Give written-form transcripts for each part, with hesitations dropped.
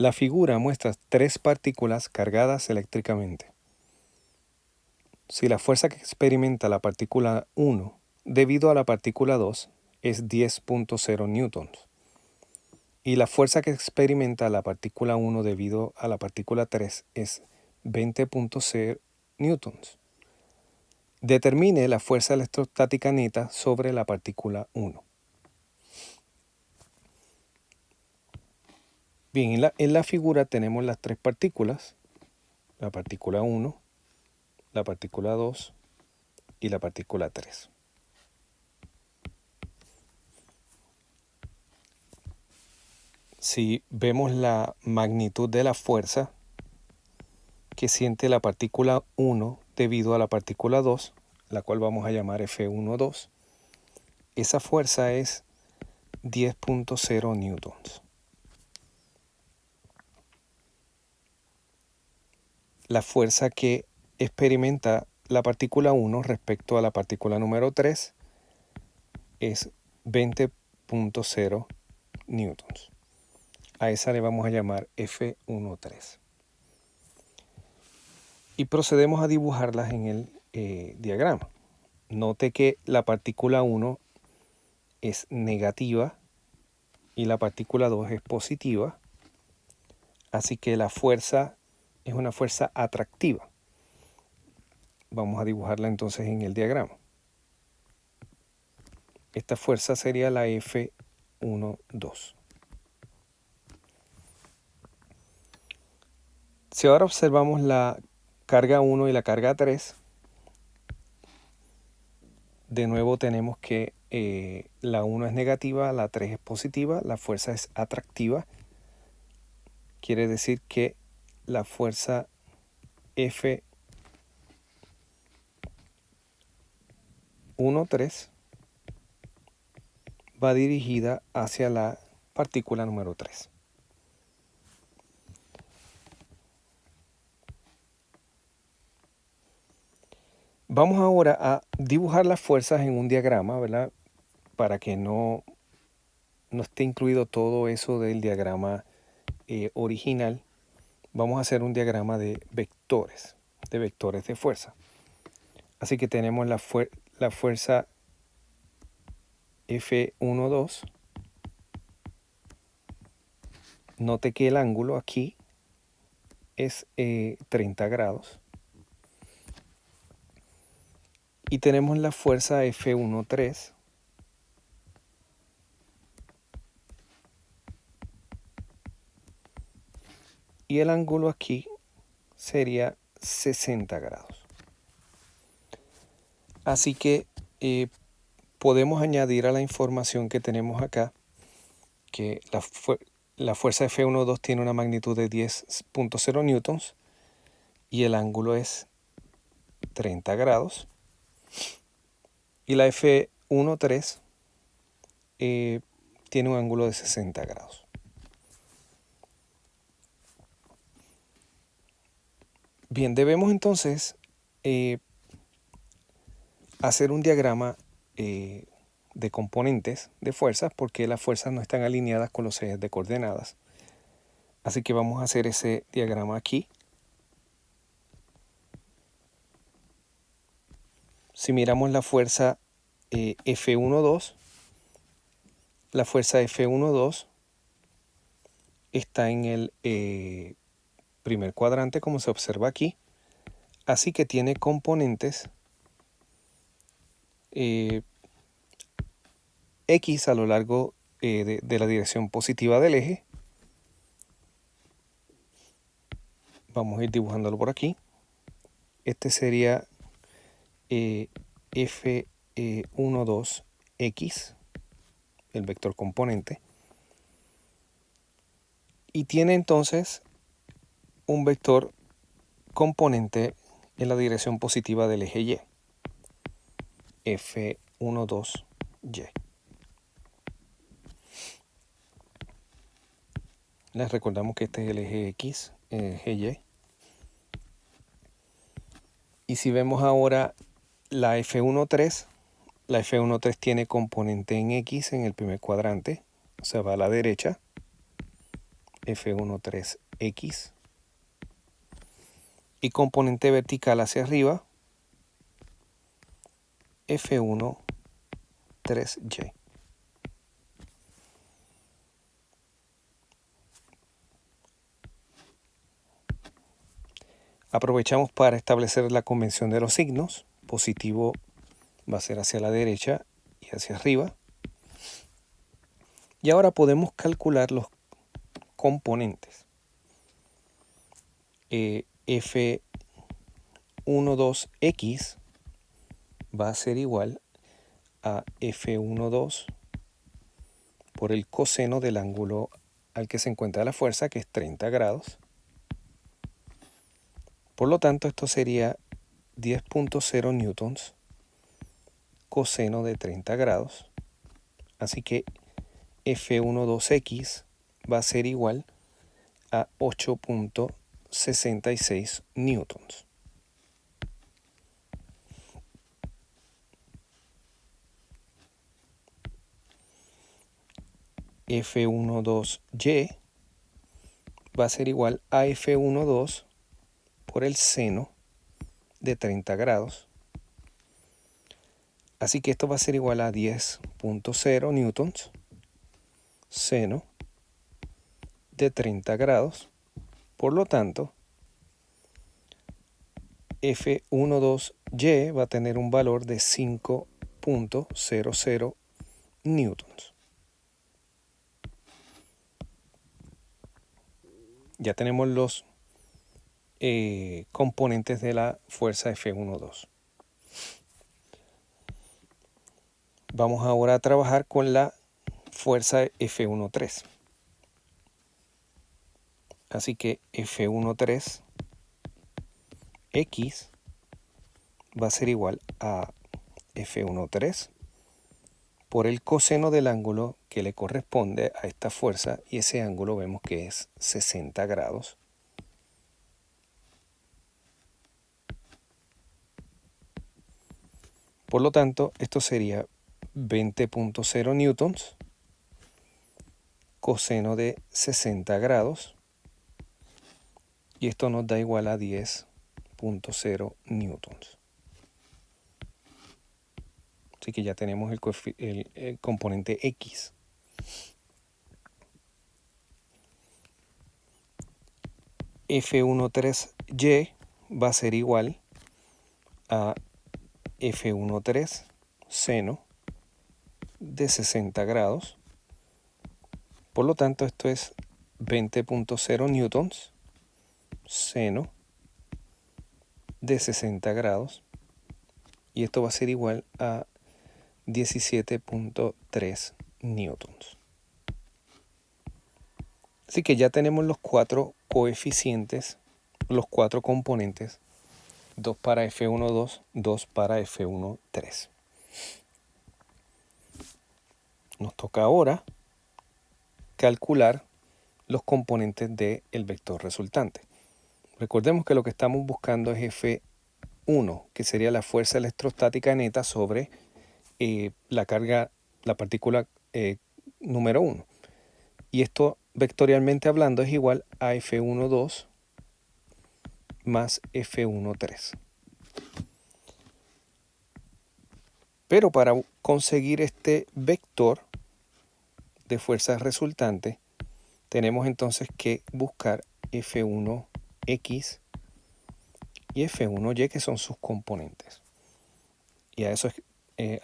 La figura muestra tres partículas cargadas eléctricamente. Si la fuerza que experimenta la partícula 1 debido a la partícula 2 es 10.0 newtons y la fuerza que experimenta la partícula 1 debido a la partícula 3 es 20.0 newtons, determine la fuerza electrostática neta sobre la partícula 1. Bien, en la figura tenemos las tres partículas, la partícula 1, la partícula 2 y la partícula 3. Si vemos la magnitud de la fuerza que siente la partícula 1 debido a la partícula 2, la cual vamos a llamar F12, esa fuerza es 10.0 newtons. La fuerza que experimenta la partícula 1 respecto a la partícula número 3 es 20.0 newtons. A esa le vamos a llamar F13. Y procedemos a dibujarlas en el diagrama. Note que la partícula 1 es negativa y la partícula 2 es positiva. Así que la fuerza es una fuerza atractiva. Vamos a dibujarla entonces en el diagrama. Esta fuerza sería la F12. Si ahora observamos la carga 1 y la carga 3, de nuevo tenemos que la 1 es negativa, la 3 es positiva, la fuerza es atractiva. Quiere decir que la fuerza F13 va dirigida hacia la partícula número 3. Vamos ahora a dibujar las fuerzas en un diagrama, ¿verdad? Para que no esté incluido todo eso del diagrama original. Vamos a hacer un diagrama de vectores de fuerza. Así que tenemos la fuerza F12. Note que el ángulo aquí es 30 grados. Y tenemos la fuerza F13. Y el ángulo aquí sería 60 grados. Así que podemos añadir a la información que tenemos acá que la fuerza F12 tiene una magnitud de 10.0 newtons y el ángulo es 30 grados. Y la F13 tiene un ángulo de 60 grados. Bien, debemos entonces hacer un diagrama de componentes de fuerzas porque las fuerzas no están alineadas con los ejes de coordenadas. Así que vamos a hacer ese diagrama aquí. Si miramos la fuerza F12, la fuerza F12 está en el primer cuadrante, como se observa aquí. Así que tiene componentes X a lo largo de la dirección positiva del eje. Vamos a ir dibujándolo por aquí. Este sería F12X, el vector componente. Y tiene entonces un vector componente en la dirección positiva del eje Y. F12Y. Les recordamos que este es el eje X, el eje Y. Y si vemos ahora la F13, la F13 tiene componente en X en el primer cuadrante, o sea, va a la derecha. F13X. Y componente vertical hacia arriba, F13Y. Aprovechamos para establecer la convención de los signos. Positivo va a ser hacia la derecha y hacia arriba. Y ahora podemos calcular los componentes. F12X va a ser igual a F12 por el coseno del ángulo al que se encuentra la fuerza, que es 30 grados. Por lo tanto, esto sería 10.0 newtons coseno de 30 grados. Así que F12X va a ser igual a 8.66 newtons. F12Y va a ser igual a F12 por el seno de 30 grados. Así que esto va a ser igual a 10.0 newtons seno de 30 grados. Por lo tanto, F12Y va a tener un valor de 5.00 newtons. Ya tenemos los componentes de la fuerza F12. Vamos ahora a trabajar con la fuerza F13. Así que F13X va a ser igual a F13 por el coseno del ángulo que le corresponde a esta fuerza, y ese ángulo vemos que es 60 grados. Por lo tanto, esto sería 20.0 newtons coseno de 60 grados, y esto nos da igual a 10.0 newtons. Así que ya tenemos el componente X. F13Y va a ser igual a F13 seno de 60 grados. Por lo tanto, esto es 20.0 newtons seno de 60 grados. Y esto va a ser igual a 17.3 newtons. Así que ya tenemos los cuatro coeficientes, los cuatro componentes, 2 para F12, 2 para F13. Nos toca ahora calcular los componentes del vector resultante. Recordemos que lo que estamos buscando es F1, que sería la fuerza electrostática neta sobre la carga, la partícula número 1. Y esto, vectorialmente hablando, es igual a F12 más F13. Pero para conseguir este vector de fuerzas resultante, tenemos entonces que buscar F1X y F1Y, que son sus componentes. Y a eso es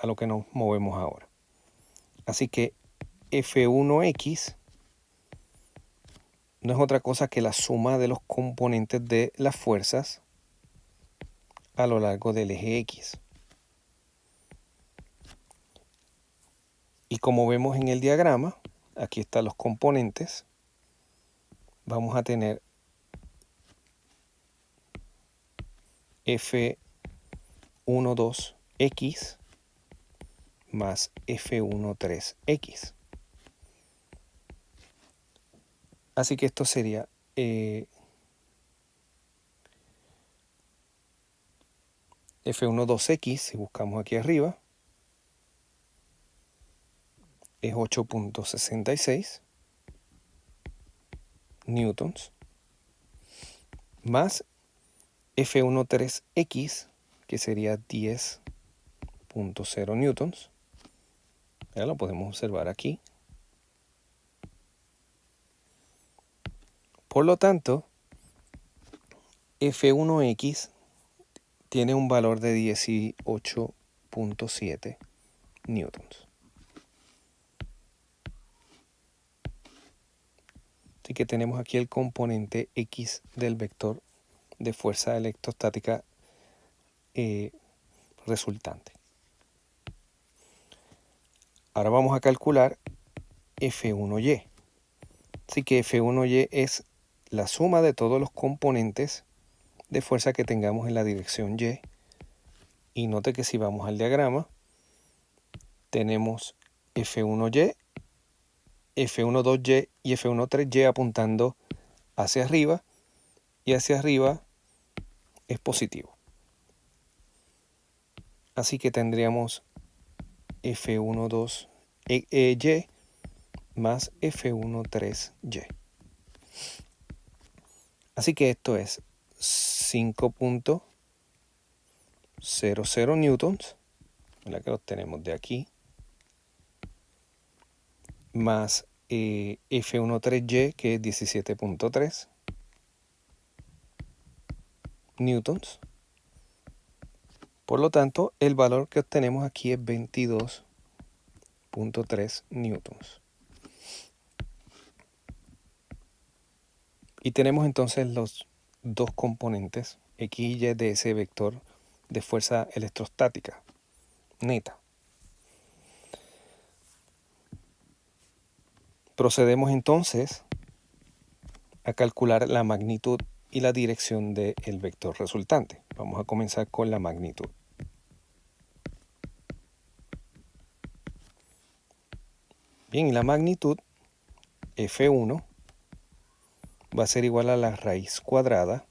a lo que nos movemos ahora. Así que F1X no es otra cosa que la suma de los componentes de las fuerzas a lo largo del eje X. Y como vemos en el diagrama, aquí están los componentes. Vamos a tener F12X más F13X. Así que esto sería F12X, si buscamos aquí arriba, es 8.66. newtons, más F13X, que sería 10.0 newtons. Ya lo podemos observar aquí. Por lo tanto, F1X tiene un valor de 18.7 newtons. Así que tenemos aquí el componente X del vector de fuerza electrostática resultante. Ahora vamos a calcular F1Y. Así que F1Y es la suma de todos los componentes de fuerza que tengamos en la dirección Y. Y note que si vamos al diagrama, tenemos F1Y, F12Y y F13Y apuntando hacia arriba, y hacia arriba es positivo. Así que tendríamos F12Y más F13Y. Así que esto es 5.00 newtons, la que lo tenemos de aquí, más F13Y, que es 17.3 newtons. Por lo tanto, el valor que obtenemos aquí es 22.3 newtons. Y tenemos entonces los dos componentes X y Y de ese vector de fuerza electrostática neta. Procedemos entonces a calcular la magnitud y la dirección del vector resultante. Vamos a comenzar con la magnitud. Bien, y la magnitud F1 va a ser igual a la raíz cuadrada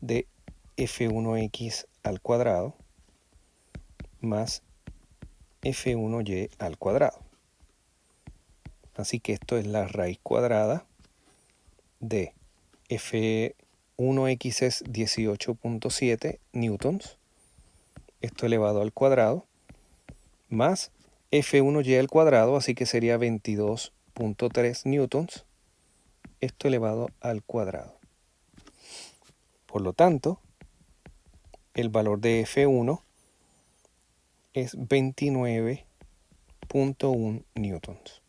de F1X al cuadrado más F1Y al cuadrado. Así que esto es la raíz cuadrada de F1X es 18.7 newtons, esto elevado al cuadrado, más F1Y al cuadrado, así que sería 22.3 newtons, esto elevado al cuadrado. Por lo tanto, el valor de F1 es 29.1 newtons.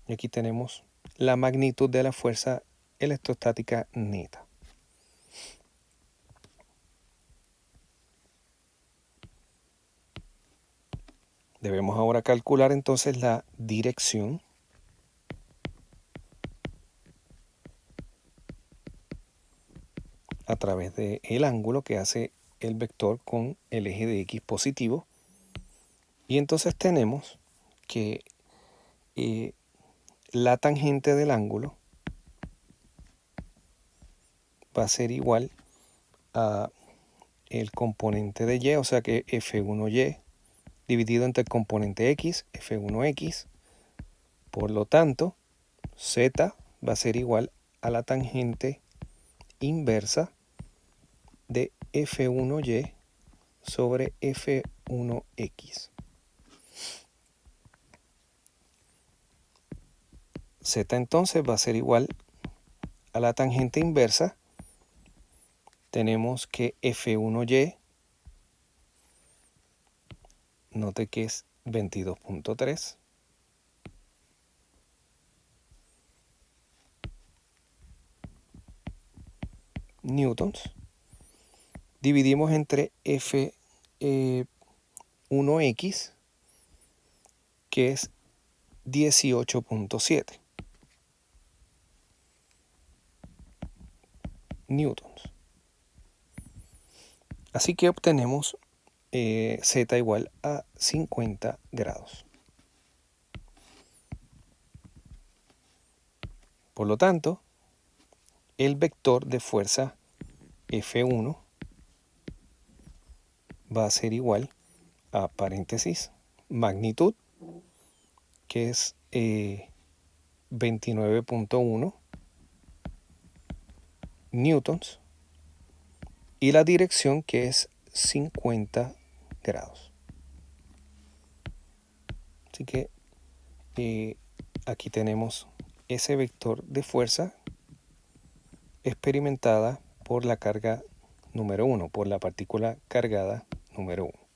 Y aquí tenemos la magnitud de la fuerza electrostática neta. Debemos ahora calcular entonces la dirección a través del ángulo que hace el vector con el eje de X positivo. Y entonces tenemos que la tangente del ángulo va a ser igual a el componente de Y, o sea que F1Y dividido entre el componente X, F1X. Por lo tanto, Z va a ser igual a la tangente inversa de F1Y sobre F1X. Z entonces va a ser igual a la tangente inversa. Tenemos que F1Y, note que es 22.3. newtons. Dividimos entre F1X, que es 18.7 newtons. Así que obtenemos Z igual a 50 grados. Por lo tanto, el vector de fuerza F1 va a ser igual a paréntesis magnitud, que es 29.1 newtons y la dirección, que es 50 grados. Así que aquí tenemos ese vector de fuerza experimentada por la carga número 1, por la partícula cargada número 1.